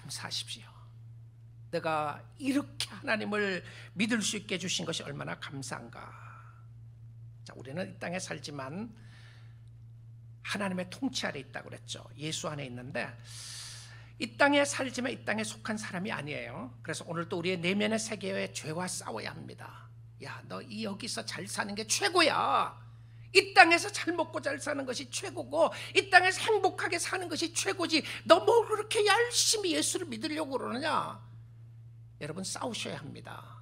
감사하십시오. 내가 이렇게 하나님을 믿을 수 있게 해주신 것이 얼마나 감사한가. 자, 우리는 이 땅에 살지만 하나님의 통치 아래 있다고 그랬죠. 예수 안에 있는데 이 땅에 살지만 이 땅에 속한 사람이 아니에요. 그래서 오늘 또 우리의 내면의 세계의 죄와 싸워야 합니다. 야, 너 여기서 잘 사는 게 최고야. 이 땅에서 잘 먹고 잘 사는 것이 최고고 이 땅에서 행복하게 사는 것이 최고지. 너 뭐 그렇게 열심히 예수를 믿으려고 그러느냐. 여러분, 싸우셔야 합니다.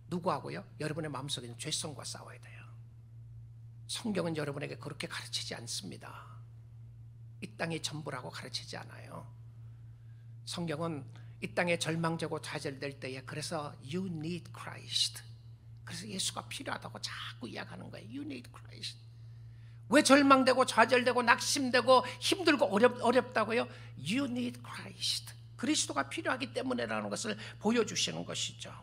누구하고요? 여러분의 마음속에 있는 죄성과 싸워야 돼요. 성경은 여러분에게 그렇게 가르치지 않습니다. 이 땅이 전부라고 가르치지 않아요. 성경은 이 땅에 절망되고 좌절될 때에 그래서 You need Christ, 그래서 예수가 필요하다고 자꾸 이야기하는 거예요. You need Christ. 왜 절망되고 좌절되고 낙심되고 힘들고 어렵다고요? You need Christ. 그리스도가 필요하기 때문에라는 것을 보여주시는 것이죠.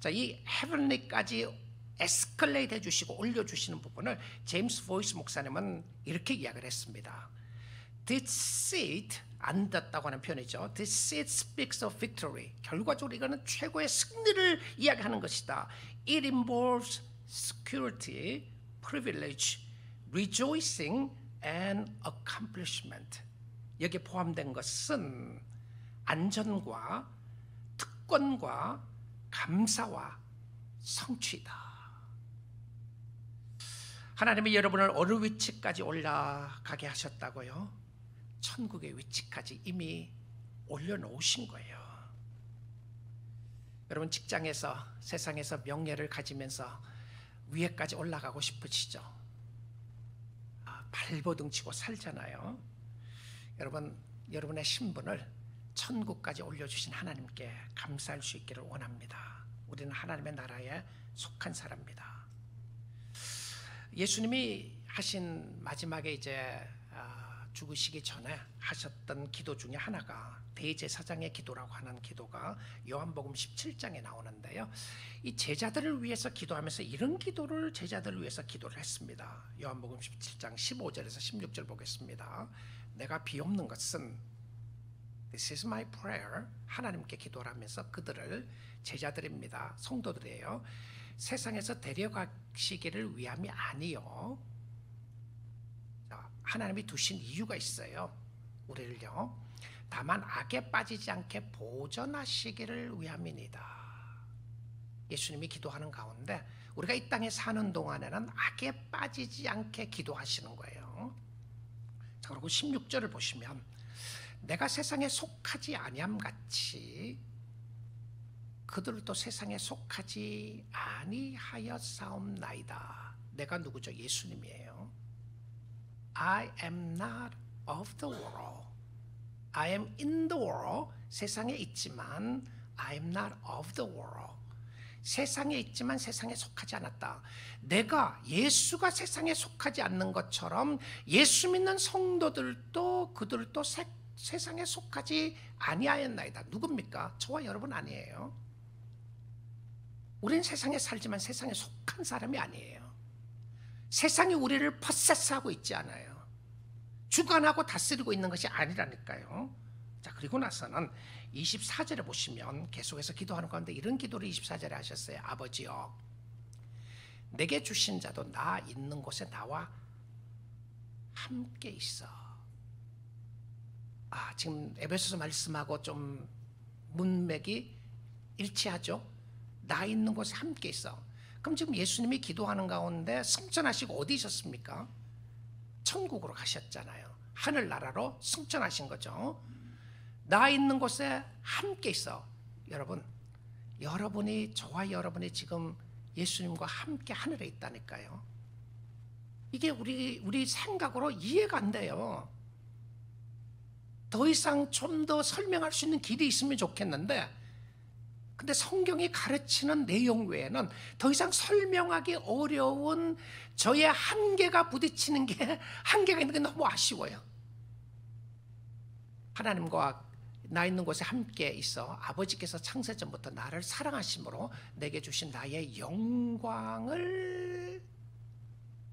자, 이 heavenly까지 에스컬레이트 해주시고 올려주시는 부분을 제임스 보이스 목사님은 이렇게 이야기를 했습니다. This seat, 앉았다고 하는 표현이죠. This seat speaks of victory. 결과적으로 이거는 최고의 승리를 이야기하는 것이다. It involves security, privilege, rejoicing and accomplishment. 여기에 포함된 것은 안전과 특권과 감사와 성취다. 하나님이 여러분을 어느 위치까지 올라가게 하셨다고요? 천국의 위치까지 이미 올려놓으신 거예요. 여러분, 직장에서 세상에서 명예를 가지면서 위에까지 올라가고 싶으시죠? 발버둥 치고 살잖아요. 여러분, 여러분의 신분을 천국까지 올려주신 하나님께 감사할 수 있기를 원합니다. 우리는 하나님의 나라에 속한 사람입니다. 예수님이 하신 마지막에 이제 죽으시기 전에 하셨던 기도 중에 하나가 대제사장의 기도라고 하는 기도가 요한복음 17장에 나오는데요. 이 제자들을 위해서 기도하면서 이런 기도를 제자들을 위해서 기도를 했습니다. 요한복음 17장 15절에서 16절 보겠습니다. 내가 비옵는 것은 This is my prayer. 하나님께 기도를 하면서 그들을, 제자들입니다, 성도들이에요, 세상에서 데려가시기를 위함이 아니요. 하나님이 두신 이유가 있어요. 우리를요. 다만 악에 빠지지 않게 보존하시기를 위함이니다. 예수님이 기도하는 가운데 우리가 이 땅에 사는 동안에는 악에 빠지지 않게 기도하시는 거예요. 자, 그리고 16절을 보시면 내가 세상에 속하지 아니함 같이 그들도 세상에 속하지 아니하였사옵나이다. 내가 누구죠? 예수님이에요. I am not of the world. I am in the world. 세상에 있지만 I am not of the world. 세상에 있지만 세상에 속하지 않았다. 내가, 예수가 세상에 속하지 않는 것처럼 예수 믿는 성도들도 그들도 세상에 속하지 아니하였나이다. 누굽니까? 저와 여러분 아니에요. 우리는 세상에 살지만 세상에 속한 사람이 아니에요. 세상이 우리를 퍼세스하고 있지 않아요. 주관하고 다스리고 있는 것이 아니라니까요. 자, 그리고 나서는 24절에 보시면 계속해서 기도하는 가운데 이런 기도를 24절에 하셨어요. 아버지여, 내게 주신 자도 나 있는 곳에 나와 함께 있어. 지금 에베소서 말씀하고 좀 문맥이 일치하죠? 나 있는 곳에 함께 있어. 그럼 지금 예수님이 기도하는 가운데 승천하시고 어디 있었습니까? 천국으로 가셨잖아요. 하늘나라로 승천하신 거죠. 나 있는 곳에 함께 있어. 여러분, 여러분이, 저와 여러분이 지금 예수님과 함께 하늘에 있다니까요. 이게 우리 생각으로 이해가 안 돼요. 더 이상 좀 더 설명할 수 있는 길이 있으면 좋겠는데, 근데 성경이 가르치는 내용 외에는 더 이상 설명하기 어려운 저의 한계가 부딪히는 게, 한계가 있는 게 너무 아쉬워요. 하나님과 나 있는 곳에 함께 있어 아버지께서 창세전부터 나를 사랑하심으로 내게 주신 나의 영광을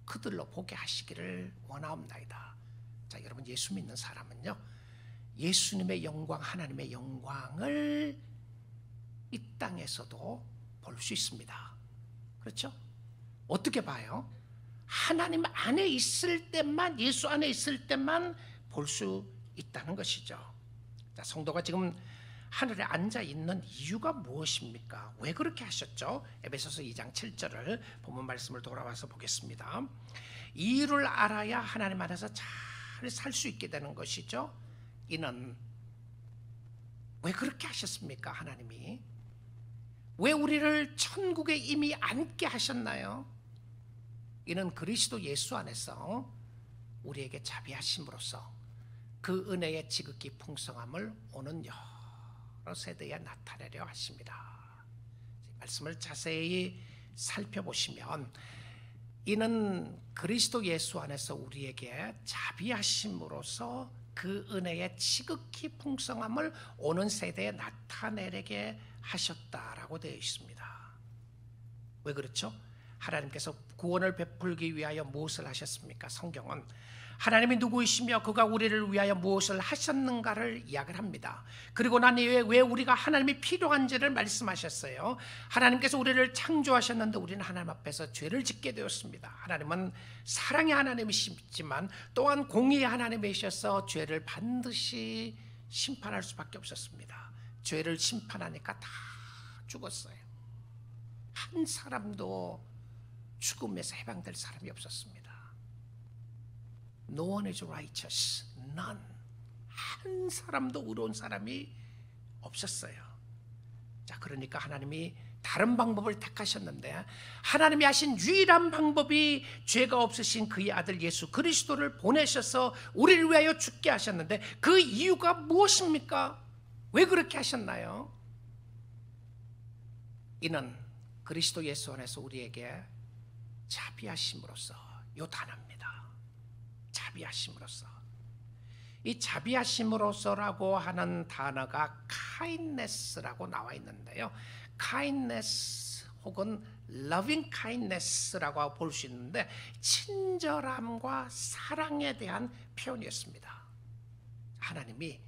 그들로 보게 하시기를 원하옵나이다. 자, 여러분, 예수 믿는 사람은요, 예수님의 영광, 하나님의 영광을 이 땅에서도 볼 수 있습니다. 그렇죠? 어떻게 봐요? 하나님 안에 있을 때만, 예수 안에 있을 때만 볼 수 있다는 것이죠. 자, 성도가 지금 하늘에 앉아 있는 이유가 무엇입니까? 왜 그렇게 하셨죠? 에베소서 2장 7절을 본문 말씀을 돌아와서 보겠습니다. 이유를 알아야 하나님 안에서 잘 살 수 있게 되는 것이죠. 이는 왜 그렇게 하셨습니까? 하나님이 왜 우리를 천국에 이미 앉게 하셨나요? 이는 그리스도 예수 안에서 우리에게 자비하심으로써 그 은혜의 지극히 풍성함을 오는 여러 세대에 나타내려 하십니다. 말씀을 자세히 살펴보시면 이는 그리스도 예수 안에서 우리에게 자비하심으로써 그 은혜의 지극히 풍성함을 오는 세대에 나타내게 하셨다라고 되어 있습니다. 왜 그렇죠? 하나님께서 구원을 베풀기 위하여 무엇을 하셨습니까? 성경은 하나님이 누구이시며 그가 우리를 위하여 무엇을 하셨는가를 이야기를 합니다. 그리고 난 이후에 왜 우리가 하나님이 필요한지를 말씀하셨어요. 하나님께서 우리를 창조하셨는데 우리는 하나님 앞에서 죄를 짓게 되었습니다. 하나님은 사랑의 하나님이시지만 또한 공의의 하나님이셔서 죄를 반드시 심판할 수밖에 없었습니다. 죄를 심판하니까 다 죽었어요. 한 사람도 죽음에서 해방될 사람이 없었습니다. No one is righteous, none. 한 사람도 의로운 사람이 없었어요. 자, 그러니까 하나님이 다른 방법을 택하셨는데 하나님이 하신 유일한 방법이 죄가 없으신 그의 아들 예수 그리스도를 보내셔서 우리를 위하여 죽게 하셨는데 그 이유가 무엇입니까? 왜 그렇게 하셨나요? 이는 그리스도 예수 안에서 우리에게 자비하심으로써, 요 단어입니다. 자비하심으로써. 이 자비하심으로써라고 하는 단어가 kindness라고 나와 있는데요. kindness 혹은 loving kindness라고 볼 수 있는데 친절함과 사랑에 대한 표현이었습니다. 하나님이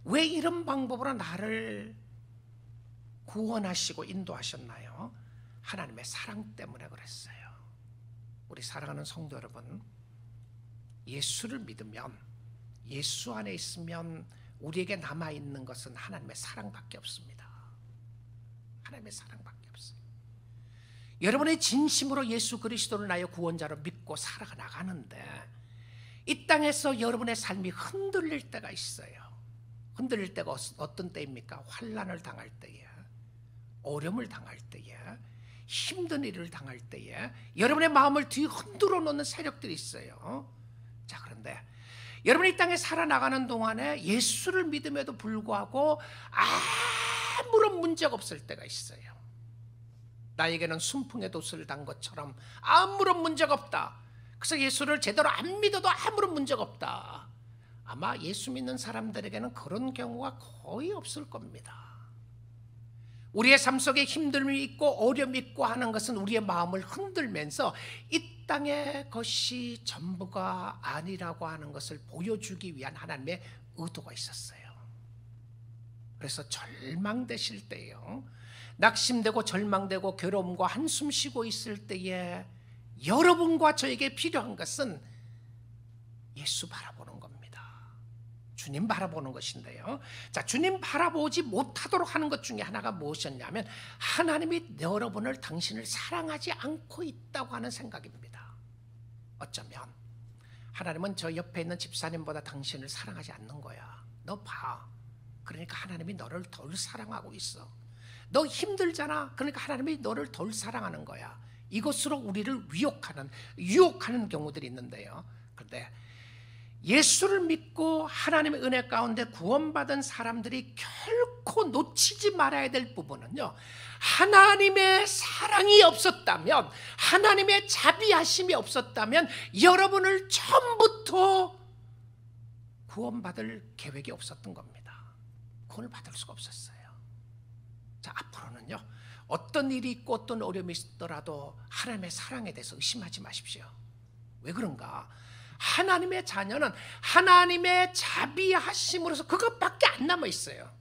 왜 이런 방법으로 나를 구원하시고 인도하셨나요? 하나님의 사랑 때문에 그랬어요. 우리 사랑하는 성도 여러분, 예수를 믿으면, 예수 안에 있으면 우리에게 남아있는 것은 하나님의 사랑밖에 없습니다. 하나님의 사랑밖에 없어요. 여러분의 진심으로 예수 그리스도를 나의 구원자로 믿고 살아나가는데 이 땅에서 여러분의 삶이 흔들릴 때가 있어요. 흔들릴 때가 어떤 때입니까? 환난을 당할 때에, 어려움을 당할 때에, 힘든 일을 당할 때에 여러분의 마음을 뒤흔들어 놓는 세력들이 있어요. 자, 그런데 여러분이 이 땅에 살아나가는 동안에 예수를 믿음에도 불구하고 아무런 문제가 없을 때가 있어요. 나에게는 순풍의 돛을 단 것처럼 아무런 문제가 없다. 그래서 예수를 제대로 안 믿어도 아무런 문제가 없다. 아마 예수 믿는 사람들에게는 그런 경우가 거의 없을 겁니다. 우리의 삶 속에 힘듦이 있고 어려움이 있고 하는 것은 우리의 마음을 흔들면서 이 땅의 것이 전부가 아니라고 하는 것을 보여주기 위한 하나님의 의도가 있었어요. 그래서 절망되실 때요, 낙심되고 절망되고 괴로움과 한숨 쉬고 있을 때에 여러분과 저에게 필요한 것은 예수 바라보는 겁니다. 주님 바라보는 것인데요. 자, 주님 바라보지 못하도록 하는 것 중에 하나가 무엇이었냐면 하나님이 여러분을, 당신을 사랑하지 않고 있다고 하는 생각입니다. 어쩌면 하나님은 저 옆에 있는 집사님보다 당신을 사랑하지 않는 거야. 너 봐. 그러니까 하나님이 너를 덜 사랑하고 있어. 너 힘들잖아. 그러니까 하나님이 너를 덜 사랑하는 거야. 이것으로 우리를 유혹하는 경우들이 있는데요. 그런데 예수를 믿고 하나님의 은혜 가운데 구원받은 사람들이 결코 놓치지 말아야 될 부분은요, 하나님의 사랑이 없었다면, 하나님의 자비하심이 없었다면 여러분을 처음부터 구원받을 계획이 없었던 겁니다. 구원을 받을 수가 없었어요. 자, 앞으로는요, 어떤 일이 있고 어떤 어려움이 있더라도 하나님의 사랑에 대해서 의심하지 마십시오. 왜 그런가? 하나님의 자녀는 하나님의 자비하심으로서 그것밖에 안 남아 있어요.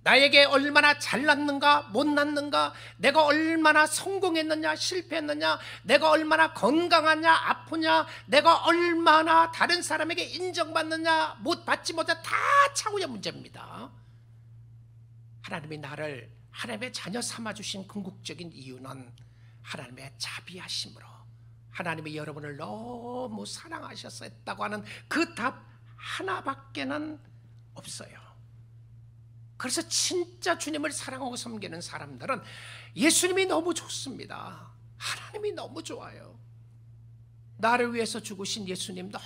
나에게 얼마나 잘났는가 못났는가, 내가 얼마나 성공했느냐 실패했느냐, 내가 얼마나 건강하냐 아프냐, 내가 얼마나 다른 사람에게 인정받느냐 못 받지 못해, 다 차후의 문제입니다. 하나님이 나를 하나님의 자녀 삼아주신 궁극적인 이유는 하나님의 자비하심으로, 하나님이 여러분을 너무 사랑하셨다고 하는 그 답 하나밖에는 없어요. 그래서 진짜 주님을 사랑하고 섬기는 사람들은 예수님이 너무 좋습니다. 하나님이 너무 좋아요. 나를 위해서 죽으신 예수님 너무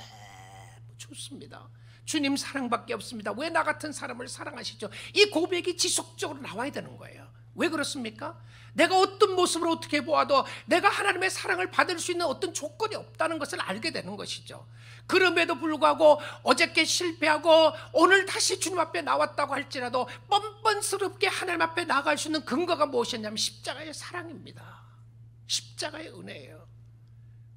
좋습니다. 주님 사랑밖에 없습니다. 왜 나 같은 사람을 사랑하시죠? 이 고백이 지속적으로 나와야 되는 거예요. 왜 그렇습니까? 내가 어떤 모습으로 어떻게 보아도 내가 하나님의 사랑을 받을 수 있는 어떤 조건이 없다는 것을 알게 되는 것이죠. 그럼에도 불구하고 어저께 실패하고 오늘 다시 주님 앞에 나왔다고 할지라도 뻔뻔스럽게 하나님 앞에 나아갈 수 있는 근거가 무엇이냐면 십자가의 사랑입니다. 십자가의 은혜예요.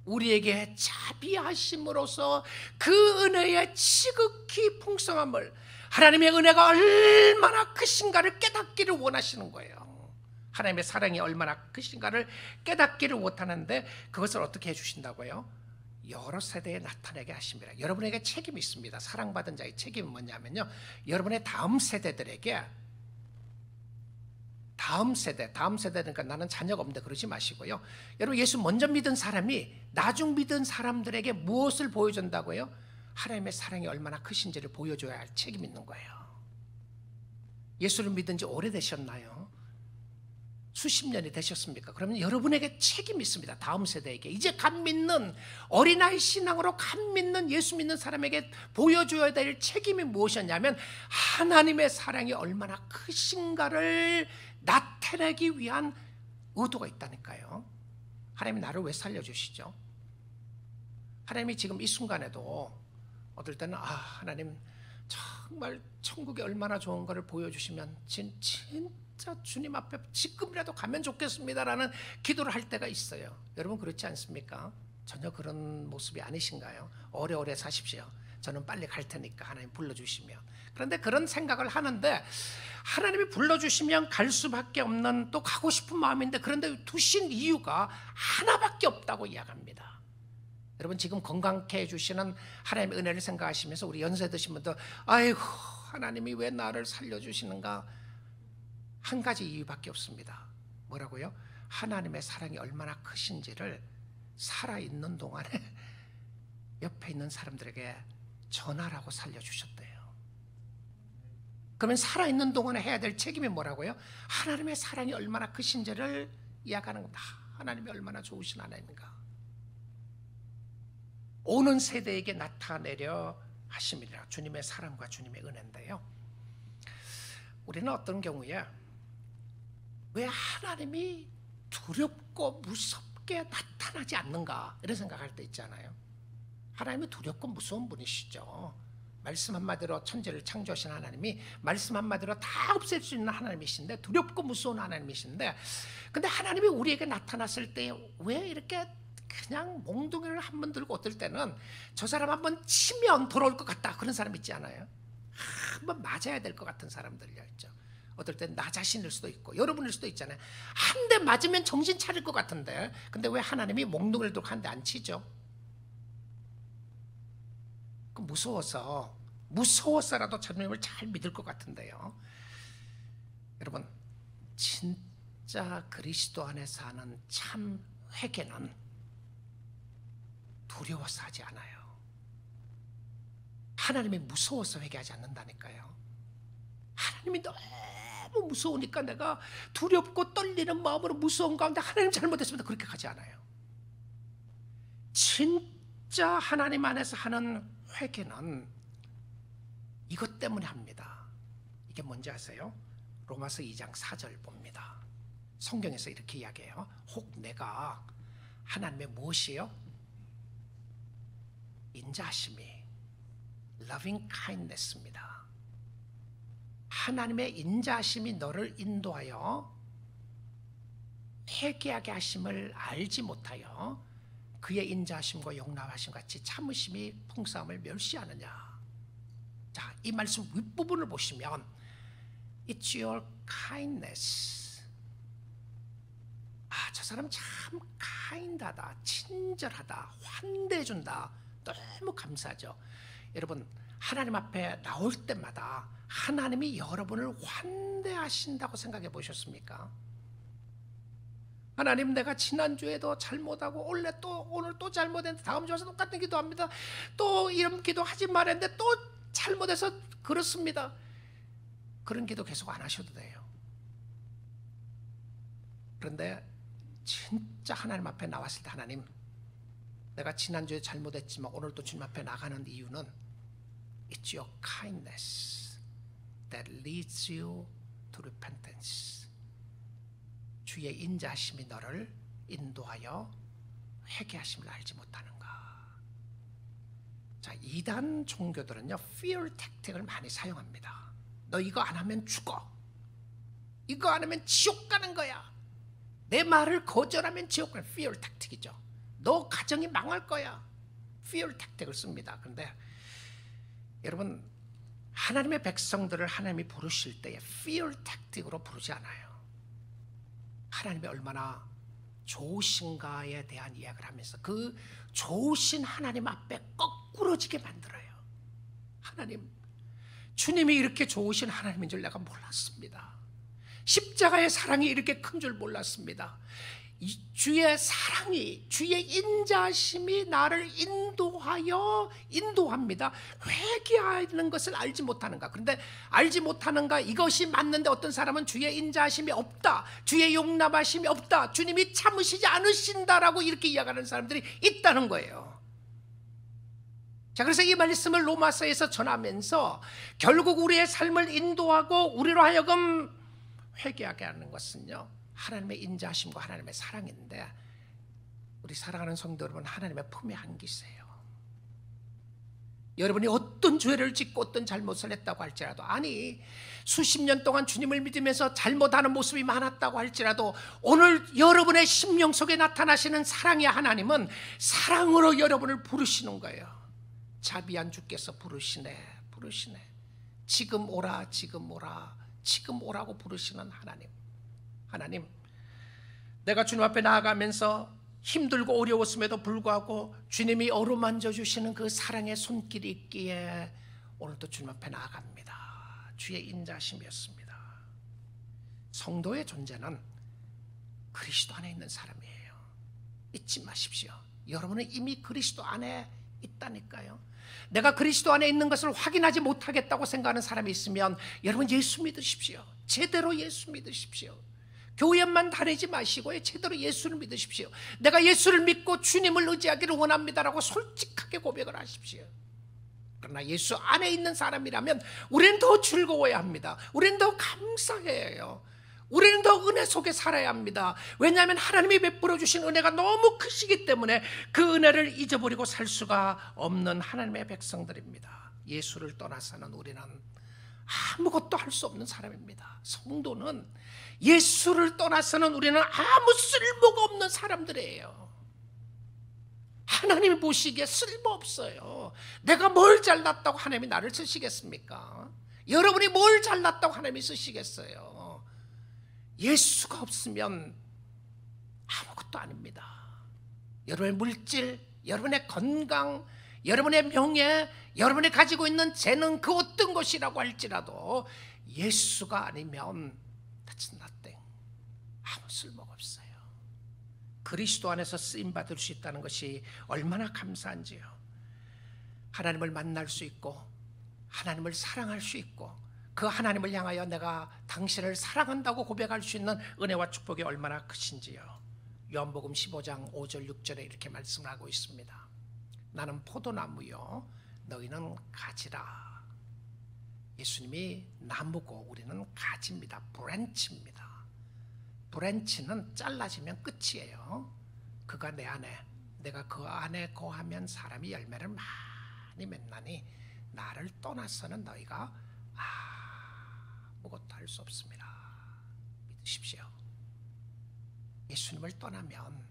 우리에게 자비하심으로써 그 은혜의 지극히 풍성함을, 하나님의 은혜가 얼마나 크신가를 깨닫기를 원하시는 거예요. 하나님의 사랑이 얼마나 크신가를 깨닫기를 못하는데 그것을 어떻게 해주신다고요? 여러 세대에 나타나게 하십니다. 여러분에게 책임이 있습니다. 사랑받은 자의 책임은 뭐냐면요, 여러분의 다음 세대들에게, 다음 세대니까 나는 자녀가 없는데 그러지 마시고요, 여러분 예수 먼저 믿은 사람이 나중 믿은 사람들에게 무엇을 보여준다고요? 하나님의 사랑이 얼마나 크신지를 보여줘야 할 책임이 있는 거예요. 예수를 믿은 지 오래되셨나요? 수십 년이 되셨습니까? 그러면 여러분에게 책임이 있습니다. 다음 세대에게, 이제 갓 믿는 어린아이 신앙으로 갓 믿는 예수 믿는 사람에게 보여줘야 될 책임이 무엇이었냐면 하나님의 사랑이 얼마나 크신가를 나타내기 위한 의도가 있다니까요. 하나님이 나를 왜 살려주시죠? 하나님이 지금 이 순간에도 어떨 때는 하나님 정말 천국이 얼마나 좋은 거를 보여주시면 진짜 주님 앞에 지금이라도 가면 좋겠습니다라는 기도를 할 때가 있어요. 여러분 그렇지 않습니까? 전혀 그런 모습이 아니신가요? 오래오래 사십시오. 저는 빨리 갈 테니까 하나님 불러주시면. 그런데 그런 생각을 하는데 하나님이 불러주시면 갈 수밖에 없는, 또 가고 싶은 마음인데, 그런데 두신 이유가 하나밖에 없다고 이야기합니다. 여러분 지금 건강케 해주시는 하나님의 은혜를 생각하시면서 우리 연세 드신 분들, 아이고 하나님이 왜 나를 살려주시는가, 한 가지 이유밖에 없습니다. 뭐라고요? 하나님의 사랑이 얼마나 크신지를 살아있는 동안에 옆에 있는 사람들에게 전하라고 살려주셨대요. 그러면 살아있는 동안에 해야 될 책임이 뭐라고요? 하나님의 사랑이 얼마나 크신지를 이야기하는 겁니다. 하나님이 얼마나 좋으신 하나님인가, 오는 세대에게 나타내려 하심이라. 주님의 사랑과 주님의 은혜인데요, 우리는 어떤 경우에 왜 하나님이 두렵고 무섭게 나타나지 않는가 이런 생각할 때 있잖아요. 하나님이 두렵고 무서운 분이시죠. 말씀 한마디로 천지를 창조하신 하나님이 말씀 한마디로 다 없앨 수 있는 하나님이신데, 두렵고 무서운 하나님이신데, 근데 하나님이 우리에게 나타났을 때 왜 이렇게 그냥 몽둥이를 한번 들고, 어떨 때는 저 사람 한번 치면 돌아올 것 같다 그런 사람 있지 않아요? 한번 맞아야 될 것 같은 사람들이 있죠. 어떨 땐 나 자신일 수도 있고 여러분일 수도 있잖아요. 한 대 맞으면 정신 차릴 것 같은데, 근데 왜 하나님이 몽둥이를 들고 한 대 안 치죠? 그 무서워서라도 주님을 잘 믿을 것 같은데요. 여러분 진짜 그리스도 안에 사는 참 회개는 두려워서 하지 않아요. 하나님이 무서워서 회개하지 않는다니까요. 하나님이 너무 무서우니까 내가 두렵고 떨리는 마음으로 무서운 가운데 하나님 잘못했습니다 그렇게 가지 않아요. 진짜 하나님 안에서 하는 회개는 이것 때문에 합니다. 이게 뭔지 아세요? 로마서 2장 4절 봅니다. 성경에서 이렇게 이야기해요. 혹 내가 하나님의 무엇이에요? 인자하심이, loving kindness입니다. 하나님의 인자하심이 너를 인도하여 회개하게 하심을 알지 못하여 그의 인자하심과 용납하심 같이 참으심이 풍성함을 멸시하느냐. 자, 이 말씀 윗부분을 보시면 It's your kindness. 아, 저 사람 참 kind하다, 친절하다, 환대해준다. 너무 감사하죠. 여러분, 하나님 앞에 나올 때마다 하나님이 여러분을 환대하신다고 생각해 보셨습니까? 하나님, 내가 지난주에도 잘못하고 오늘 또 잘못했는데 다음 주에서 똑같은 기도합니다. 또 이런 기도 하지 말았는데 또 잘못해서 그렇습니다. 그런 기도 계속 안 하셔도 돼요. 그런데 진짜 하나님 앞에 나왔을 때, 하나님, 내가 지난주에 잘못했지만 오늘 또 주님 앞에 나가는 이유는 It's your kindness that leads you to repentance. 주의 인자하심이 너를 인도하여 회개하심을 알지 못하는가. 자, 이단 종교들은요, fear tactic을 많이 사용합니다. 너 이거 안 하면 죽어. 이거 안 하면 지옥 가는 거야. 내 말을 거절하면 지옥 가는, fear tactic이죠. 너 가정이 망할 거야. fear tactic을 씁니다. 그런데 여러분, 하나님의 백성들을 하나님이 부르실 때에 fear tactic으로 부르지 않아요. 하나님이 얼마나 좋으신가에 대한 이야기를 하면서 그 좋으신 하나님 앞에 거꾸러지게 만들어요. 하나님, 주님이 이렇게 좋으신 하나님인 줄 내가 몰랐습니다. 십자가의 사랑이 이렇게 큰 줄 몰랐습니다. 주의 사랑이, 주의 인자심이 나를 인도합니다. 회개하는 것을 알지 못하는가. 그런데 알지 못하는가, 이것이 맞는데 어떤 사람은 주의 인자심이 없다, 주의 용납하심이 없다, 주님이 참으시지 않으신다라고 이렇게 이야기하는 사람들이 있다는 거예요. 자, 그래서 이 말씀을 로마서에서 전하면서 결국 우리의 삶을 인도하고 우리로 하여금 회개하게 하는 것은요, 하나님의 인자하심과 하나님의 사랑인데, 우리 사랑하는 성도 여러분, 하나님의 품에 안기세요. 여러분이 어떤 죄를 짓고 어떤 잘못을 했다고 할지라도, 아니 수십 년 동안 주님을 믿으면서 잘못하는 모습이 많았다고 할지라도, 오늘 여러분의 심령 속에 나타나시는 사랑의 하나님은 사랑으로 여러분을 부르시는 거예요. 자비한 주께서 부르시네. 지금 오라, 지금 오라, 지금 오라고 부르시는 하나님. 하나님, 내가 주님 앞에 나아가면서 힘들고 어려웠음에도 불구하고 주님이 어루만져 주시는 그 사랑의 손길이 있기에 오늘도 주님 앞에 나아갑니다. 주의 인자심이었습니다. 성도의 존재는 그리스도 안에 있는 사람이에요. 잊지 마십시오. 여러분은 이미 그리스도 안에 있다니까요. 내가 그리스도 안에 있는 것을 확인하지 못하겠다고 생각하는 사람이 있으면 여러분 예수 믿으십시오. 제대로 예수 믿으십시오. 교회만 다니지 마시고 제대로 예수를 믿으십시오. 내가 예수를 믿고 주님을 의지하기를 원합니다라고 솔직하게 고백을 하십시오. 그러나 예수 안에 있는 사람이라면 우리는 더 즐거워야 합니다. 우리는 더 감사해야 해요. 우리는 더 은혜 속에 살아야 합니다. 왜냐하면 하나님이 베풀어 주신 은혜가 너무 크시기 때문에 그 은혜를 잊어버리고 살 수가 없는 하나님의 백성들입니다. 예수를 떠나서는 우리는 아무것도 할 수 없는 사람입니다. 성도는 예수를 떠나서는 우리는 아무 쓸모가 없는 사람들이에요. 하나님이 보시기에 쓸모없어요. 내가 뭘 잘났다고 하나님이 나를 쓰시겠습니까? 여러분이 뭘 잘났다고 하나님이 쓰시겠어요? 예수가 없으면 아무것도 아닙니다. 여러분의 물질, 여러분의 건강, 여러분의 명예, 여러분이 가지고 있는 재능, 그 어떤 것이라고 할지라도 예수가 아니면 that's nothing. 아무 쓸모가 없어요. 그리스도 안에서 쓰임받을 수 있다는 것이 얼마나 감사한지요. 하나님을 만날 수 있고 하나님을 사랑할 수 있고 그 하나님을 향하여 내가 당신을 사랑한다고 고백할 수 있는 은혜와 축복이 얼마나 크신지요. 요한복음 15장 5절 6절에 이렇게 말씀을 하고 있습니다. 나는 포도나무요 너희는 가지라. 예수님이 나무고 우리는 가지입니다. 브랜치입니다. 브랜치는 잘라지면 끝이에요. 그가 내 안에, 내가 그 안에 거하면 사람이 열매를 많이 맺나니 나를 떠나서는 너희가 아무것도 할 수 없습니다. 믿으십시오. 예수님을 떠나면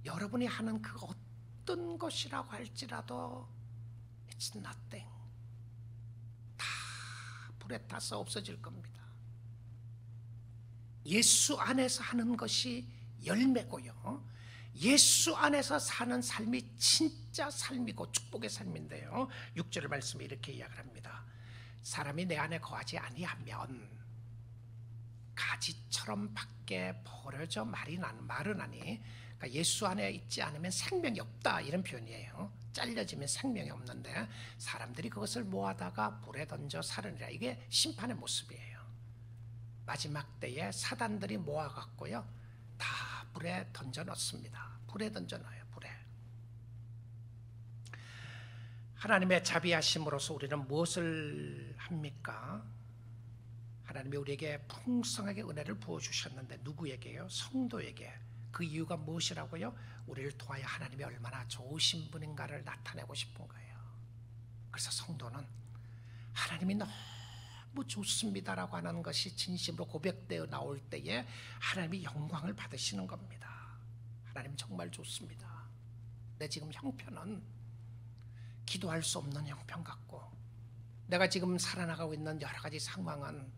여러분이 하는 그 어떤 것이라고 할지라도 It's nothing. 다 불에 타서 없어질 겁니다. 예수 안에서 하는 것이 열매고요, 예수 안에서 사는 삶이 진짜 삶이고 축복의 삶인데요, 6절 말씀에 이렇게 이야기를 합니다. 사람이 내 안에 거하지 아니하면 가지처럼 밖에 버려져 마르나니, 그러니까 예수 안에 있지 않으면 생명이 없다, 이런 표현이에요. 잘려지면 생명이 없는데 사람들이 그것을 모아다가 불에 던져 사르니라. 이게 심판의 모습이에요. 마지막 때에 사단들이 모아갖고요, 다 불에 던져 넣습니다. 불에 던져 넣어요. 불에. 하나님의 자비하심으로서 우리는 무엇을 합니까? 하나님이 우리에게 풍성하게 은혜를 부어주셨는데 누구에게요? 성도에게. 그 이유가 무엇이라고요? 우리를 통하여 하나님이 얼마나 좋으신 분인가를 나타내고 싶은 거예요. 그래서 성도는 하나님이 너무 좋습니다라고 하는 것이 진심으로 고백되어 나올 때에 하나님이 영광을 받으시는 겁니다. 하나님 정말 좋습니다. 내 지금 형편은 기도할 수 없는 형편 같고, 내가 지금 살아나가고 있는 여러 가지 상황은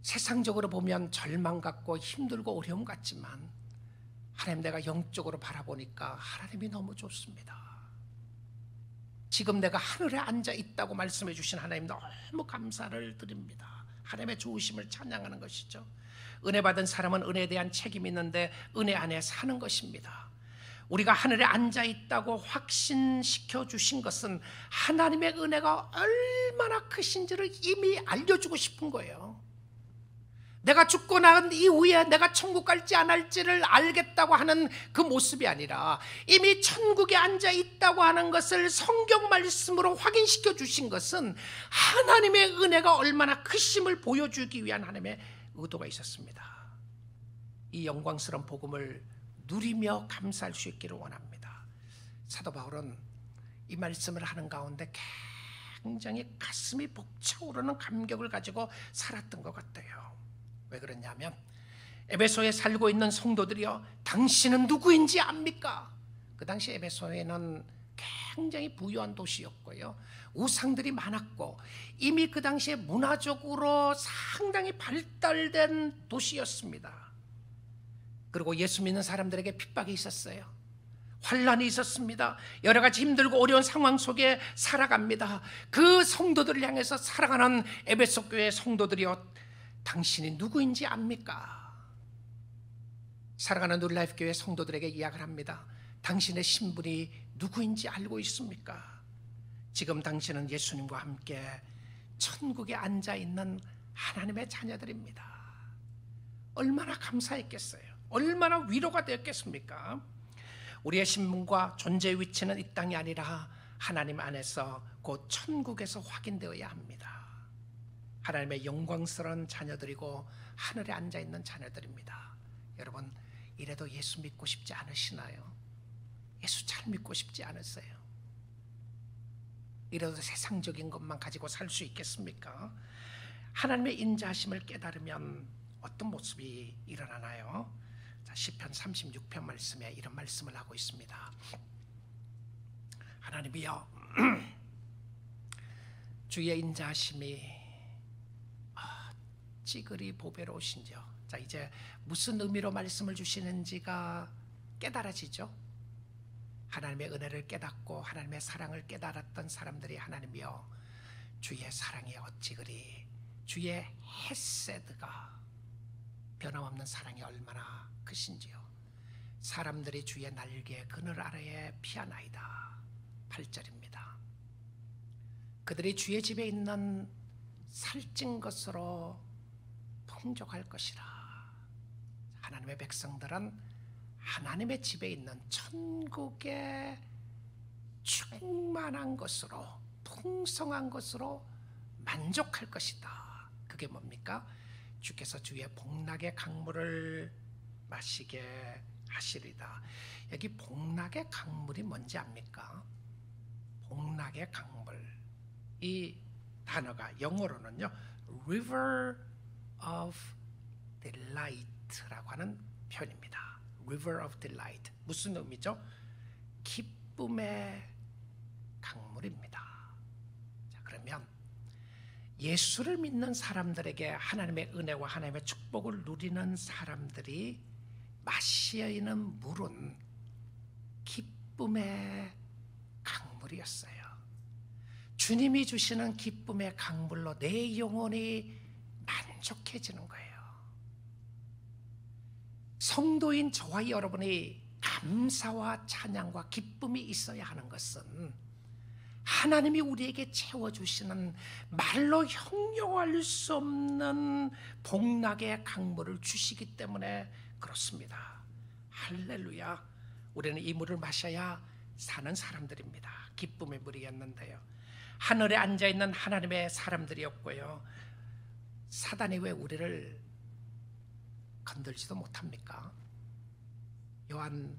세상적으로 보면 절망 같고 힘들고 어려움 같지만, 하나님 내가 영적으로 바라보니까 하나님이 너무 좋습니다. 지금 내가 하늘에 앉아 있다고 말씀해 주신 하나님 너무 감사를 드립니다. 하나님의 좋으심을 찬양하는 것이죠. 은혜 받은 사람은 은혜에 대한 책임이 있는데 은혜 안에 사는 것입니다. 우리가 하늘에 앉아 있다고 확신시켜 주신 것은 하나님의 은혜가 얼마나 크신지를 이미 알려주고 싶은 거예요. 내가 죽고 난 이후에 내가 천국 갈지 안 할지를 알겠다고 하는 그 모습이 아니라 이미 천국에 앉아 있다고 하는 것을 성경 말씀으로 확인시켜 주신 것은 하나님의 은혜가 얼마나 크심을 보여주기 위한 하나님의 의도가 있었습니다. 이 영광스러운 복음을 누리며 감사할 수 있기를 원합니다. 사도 바울은 이 말씀을 하는 가운데 굉장히 가슴이 벅차오르는 감격을 가지고 살았던 것 같아요. 왜 그러냐면 에베소에 살고 있는 성도들이요, 당신은 누구인지 압니까? 그 당시 에베소에는 굉장히 부유한 도시였고요, 우상들이 많았고 이미 그 당시에 문화적으로 상당히 발달된 도시였습니다. 그리고 예수 믿는 사람들에게 핍박이 있었어요. 환란이 있었습니다. 여러 가지 힘들고 어려운 상황 속에 살아갑니다. 그 성도들을 향해서 살아가는 에베소 교회 성도들이요, 당신이 누구인지 압니까? 살아가는 뉴라이프 교회 성도들에게 이야기를 합니다. 당신의 신분이 누구인지 알고 있습니까? 지금 당신은 예수님과 함께 천국에 앉아있는 하나님의 자녀들입니다. 얼마나 감사했겠어요? 얼마나 위로가 되었겠습니까? 우리의 신분과 존재의 위치는 이 땅이 아니라 하나님 안에서 곧 천국에서 확인되어야 합니다. 하나님의 영광스러운 자녀들이고 하늘에 앉아있는 자녀들입니다. 여러분, 이래도 예수 믿고 싶지 않으시나요? 예수 잘 믿고 싶지 않으세요? 이래도 세상적인 것만 가지고 살 수 있겠습니까? 하나님의 인자하심을 깨달으면 어떤 모습이 일어나나요? 자, 시편 36편 말씀에 이런 말씀을 하고 있습니다. 하나님이여, 주의 인자하심이 찌그리 보배로우신지요. 자, 이제 무슨 의미로 말씀을 주시는지가 깨달아지죠. 하나님의 은혜를 깨닫고 하나님의 사랑을 깨달았던 사람들이 하나님이여, 주의 사랑이 어찌 그리, 주의 헤세드가, 변함없는 사랑이 얼마나 크신지요. 사람들이 주의 날개 그늘 아래에 피하나이다. 8절입니다. 그들이 주의 집에 있는 살찐 것으로 풍족할 것이라. 하나님의 백성들은 하나님의 집에 있는 천국의 충만한 것으로, 풍성한 것으로 만족할 것이다. 그게 뭡니까? 주께서 주의 복락의 강물을 마시게 하시리다. 여기 복락의 강물이 뭔지 압니까? 복락의 강물, 이 단어가 영어로는요, River of Delight라고 하는 표현입니다. river of delight. 무슨 의미죠? 기쁨의 강물입니다. 자, 그러면 예수를 믿는 사람들에게 하나님의 은혜와 하나님의 축복을 누리는 사람들이 마셔야 하는 물은 기쁨의 강물이었어요. 주님이 주시는 기쁨의 강물로 내 영혼이 만족해지는 거예요. 성도인 저와 여러분이 감사와 찬양과 기쁨이 있어야 하는 것은 하나님이 우리에게 채워주시는 말로 형용할 수 없는 복락의 강물을 주시기 때문에 그렇습니다. 할렐루야. 우리는 이 물을 마셔야 사는 사람들입니다. 기쁨의 물이었는데요, 하늘에 앉아있는 하나님의 사람들이었고요, 사단이 왜 우리를 건들지도 못합니까? 요한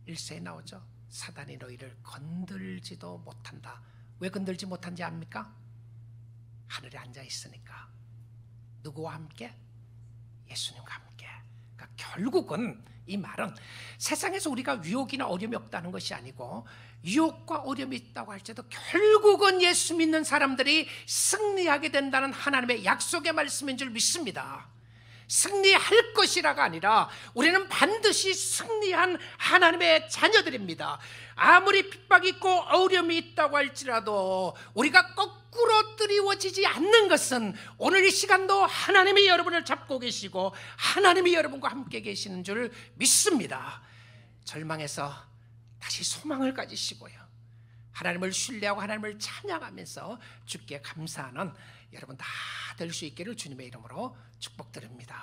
1세에 나오죠. 사단이 너희를 건들지도 못한다. 왜 건들지 못한지 압니까? 하늘에 앉아 있으니까. 누구와 함께? 예수님과 함께. 그러니까 결국은 이 말은 세상에서 우리가 유혹이나 어려움이 없다는 것이 아니고, 유혹과 어려움이 있다고 할지라도 결국은 예수 믿는 사람들이 승리하게 된다는 하나님의 약속의 말씀인 줄 믿습니다. 승리할 것이라가 아니라 우리는 반드시 승리한 하나님의 자녀들입니다. 아무리 핍박이 있고 어려움이 있다고 할지라도 우리가 거꾸로 드리워지지 않는 것은 오늘 이 시간도 하나님이 여러분을 잡고 계시고 하나님이 여러분과 함께 계시는 줄 믿습니다. 절망해서 다시 소망을 가지시고요, 하나님을 신뢰하고 하나님을 찬양하면서 주께 감사하는 여러분 다 될 수 있기를 주님의 이름으로 축복드립니다.